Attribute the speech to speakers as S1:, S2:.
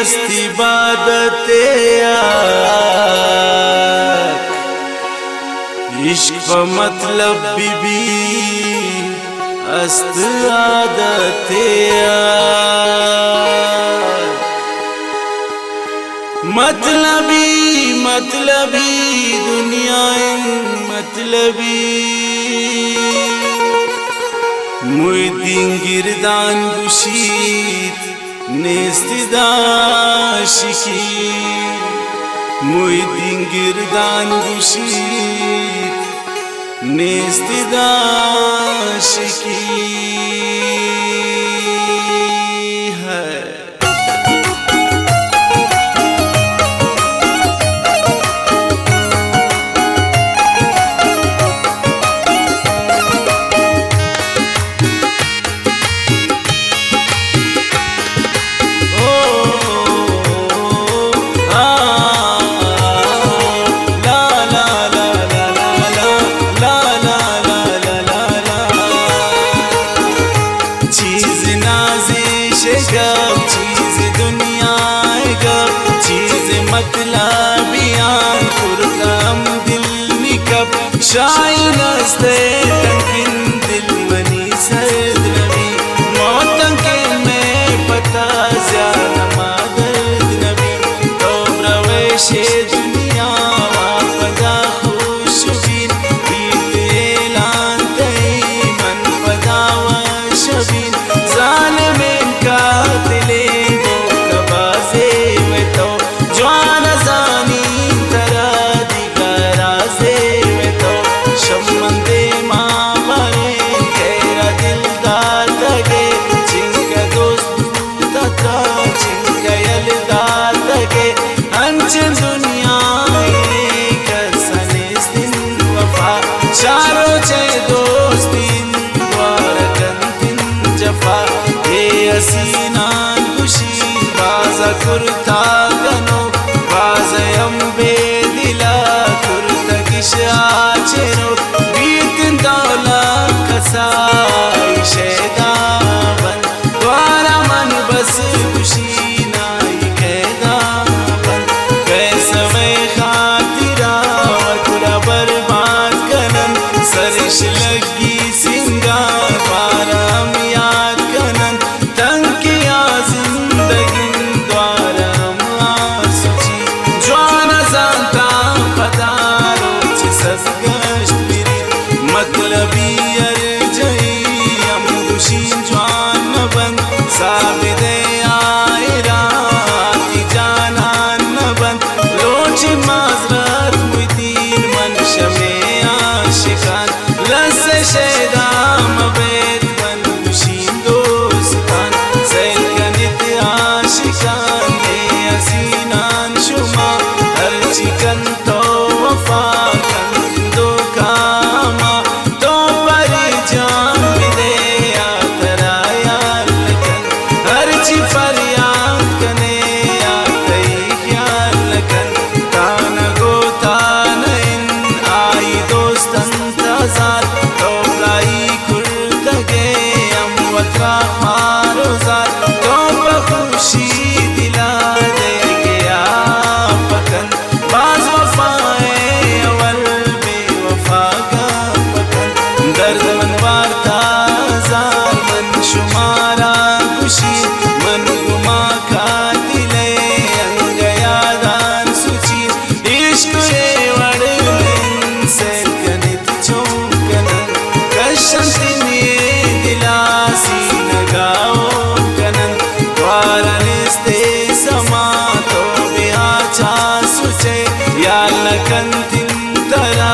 S1: अस्ति इबादते इश्क मतलब बीबी अस्त आदते मतलबी दुनिया मतलबी मुइदीन गिरदान गुशीत नेस्तिदाशिकी मुइदीन गिरदान गुशीत नेस्तिदाशिकी है। चीज दुनिया चीज मतलबियान पुरगम दिल निकब शाइन हस्ते तंकिन दिल बनी सरदनबी मौतन के में पता ज्यादा मादद नबी तो प्रवेशे दुनिया वापदा खुशबीन बीत ऐलान तई मन पदा व शबीन जालिमें का दिले दो कबासे में तो जवान जानी तरा दिगारा से में तो शम्मंदे माँ मरे तेरा दिलदार तगे चिंका दोस्त तथा चिंका यलदार तगे अंच दुनिया कसने दिन वफा चारों चे दोस्तीन द्वार कंतिन जफा हसीनान खुशी बाजा कुर्ता गनो बाजयम बेदिला कुर्ता किशा चेरो बीतन दौला कसाई शेदावन द्वारा मन बस खुशी नाई कैदावन कैसवे खातिरा वतरा बर्बाद कनन सरश लगी सिंगार पारम याद कनन तंकिया जिंदगी द्वारा सुची ज्वान जानता पदारो ससगश्त बिरी मतलबी अर्जई हम खुशी ज्वान बन साबिदे आयरा जाना न बन लोच माजरत मुदीन मन शमे आशिकान लस शेदाम बेद बन खुशी दोस्तान आशिकान ने हसीनान शुमा हर चिकन तो वफा कंदो कामा तो परी जान दे आतराया लगन हर ची फरियाद कने आतई ख्याल लगन तान गोता नैन आई दोस्तन ताजात तो लाई खुर्दगे हम वत्रा मारोजात तो खुशी दिला दे गया पकन बाज वफाए अवल बेवफा का पकन दर्द मन वारता जार मन शुमारा खुशी मन गुमा का दिले अंग यादान सुची इश्क ये वड़न से कनित चौकनन कशंतिन ये दिलासी नगाओ कनन द्वारनिस्ते समा तो बिहाचा सुचे या लकंतिन तरा